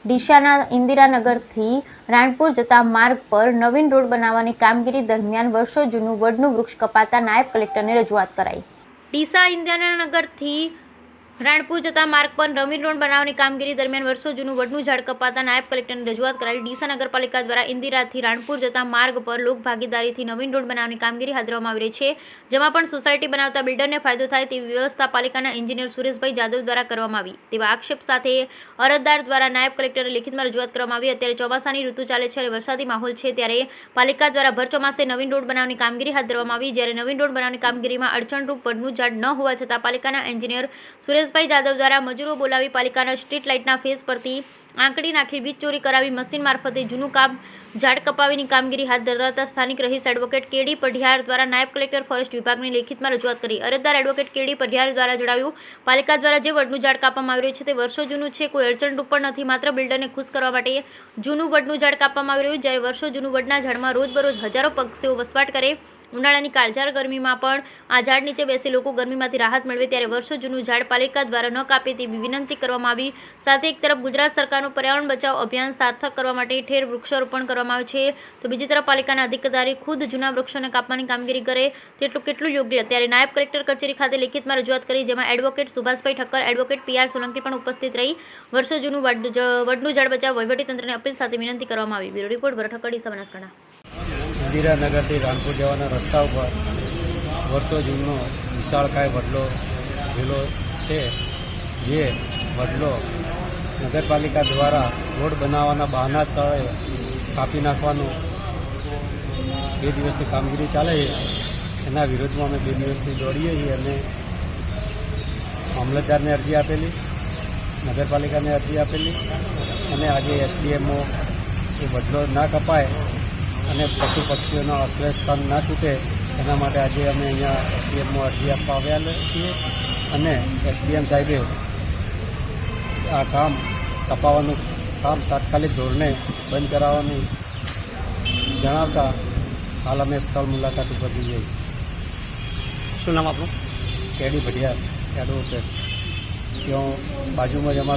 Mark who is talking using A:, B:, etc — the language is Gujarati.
A: ડીસાના ઇન્દિરાનગરથી રાણપુર જતા માર્ગ પર નવીન રોડ બનાવવાની કામગીરી દરમિયાન વર્ષો જૂનું વડનું વૃક્ષ કપાતા નાયબ કલેક્ટરને રજૂઆત કરાઈ। ડીસા ઇન્દિરાનગરથી રાણપુર જતા માર્ગ પર નવીન રોડ બનાવવાની કામગીરી દરમિયાન વર્ષો જૂનું વડનું ઝાડ કપાતા નાયબ કલેક્ટરને રજૂઆત કરાઈ। ડીસા નગરપાલિકા દ્વારા ઇન્દિરાથી રાણપુર જતા માર્ગ પર લોક ભાગીદારીથી નવીન રોડ બનાવવાની કામગીરી હાથ ધરવામાં આવી રહી છે, જેમાં પણ સોસાયટી બનાવતા બિલ્ડરને ફાયદો થાય તેવી વ્યવસ્થા પાલિકાના એન્જિનિયર સુરેશભાઈ જાદવ દ્વારા કરવામાં આવી તેવા આક્ષેપ સાથે અરજદાર દ્વારા નાયબ કલેક્ટરે લેખિતમાં રજૂઆત કરવામાં આવી। અત્યારે ચોમાસાની ઋતુ ચાલે છે અને વરસાદી માહોલ છે, ત્યારે પાલિકા દ્વારા ભર ચોમાસે નવીન રોડ બનાવવાની કામગીરી હાથ ધરવામાં આવી। જ્યારે નવીન રોડ બનાવવાની કામગીરીમાં અડચણરૂપ વડનું ઝાડ ન હોવા છતાં પાલિકાના એન્જિનિયર સુરેશભાઈ જાદવ દ્વારા મજૂરો બોલાવી પાલિકાના સ્ટ્રીટ લાઇટના ફેસ પરથી આંકડી નાખી વીજ ચોરી કરાવી મશીન મારફતે જૂનું ઝાડ કપાવીની કામગીરી હાથ ધરાવતા સ્થાનિક રહીશ એડવોકેટ કેડી પઢિયાર દ્વારા નાયબ કલેક્ટર ફોરેસ્ટ વિભાગની લેખિતમાં રજૂઆત કરી। અરજદાર એડવોકેટ કેડી પઢિયાર દ્વારા જણાવ્યું, પાલિકા દ્વારા જે વડનું ઝાડ કાપવામાં આવી રહ્યું છે તે વર્ષો જૂનું છે, કોઈ અડચણરૂપ પણ નથી, માત્ર બિલ્ડરને ખુશ કરવા માટે જૂનું વડનું ઝાડ કાપવામાં આવી રહ્યું। જ્યારે વર્ષો જૂનું વડના ઝાડમાં રોજબરોજ હજારો પક્ષીઓ વસવાટ કરે, ઉનાળાની કાળઝાળ ગરમીમાં પણ આ ઝાડ નીચે બેસી લોકો ગરમીમાંથી રાહત મેળવે, ત્યારે વર્ષો જૂનું ઝાડ પાલિકા દ્વારા ન કાપે તેવી વિનંતી કરવામાં આવી। સાથે એક તરફ ગુજરાત સરકારનું પર્યાવરણ બચાવ અભિયાન સાર્થક કરવા માટે ઠેર વૃક્ષારોપણ કરવામાં આવે છે, તો બીજી તરફ પાલિકાના અધિકારી ખુદ જૂના વૃક્ષોને કાપવાની કામગીરી કરે તેટલું કેટલું યોગ્ય। ત્યારે નાયબ કલેક્ટર કચેરી ખાતે લેખિતમાં રજૂઆત કરી, જેમાં advocate Subhashbhai Thakkar, advocate PR Solanki પણ ઉપસ્થિત રહી વર્ષો જૂનું વડનું ઝાડ બચાવ વહીવટીતંત્રને અપીલ સાથે વિનંતી કરવામાં આવી। બ્યુરો રિપોર્ટ ભરત ઠક્કર, ડીસા, બનાસકાંઠા।
B: ઇન્દિરાનગરથી રાણપુર જવાના રસ્તા ઉપર વર્ષો જૂનો વિશાળકાય વડલો વેલો છે, જે વડલો નગરપાલિકા દ્વારા રોડ બનાવવાના બહાના તળે કાપી નાખવાનું 2 દિવસથી કામગીરી ચાલે છે। એના વિરોધમાં અમે 2 દિવસથી દોડીએ છીએ અને મામલતદારને અરજી આપેલી, નગરપાલિકાને અરજી આપેલી અને આજે એસડીએમઓ એ વડલો ના કપાય અને પશુ પક્ષીઓનો આશ્રય સ્થાન ના તૂટે એના માટે આજે અમે અહીંયા એસડીએમમાં અરજી આપવા આવ્યા છીએ અને એસડીએમ સાહેબે આ કામ કપાવવાનું કામ તાત્કાલિક ધોરણે બંધ કરાવવાનું જણાવતા હાલ અમે સ્થળ મુલાકાત ઉપર જઈએ।
C: શું નામ આપણું?
B: કેડી પઢિયાર એડવોકેટ, ત્યાં બાજુમાં જ અમારા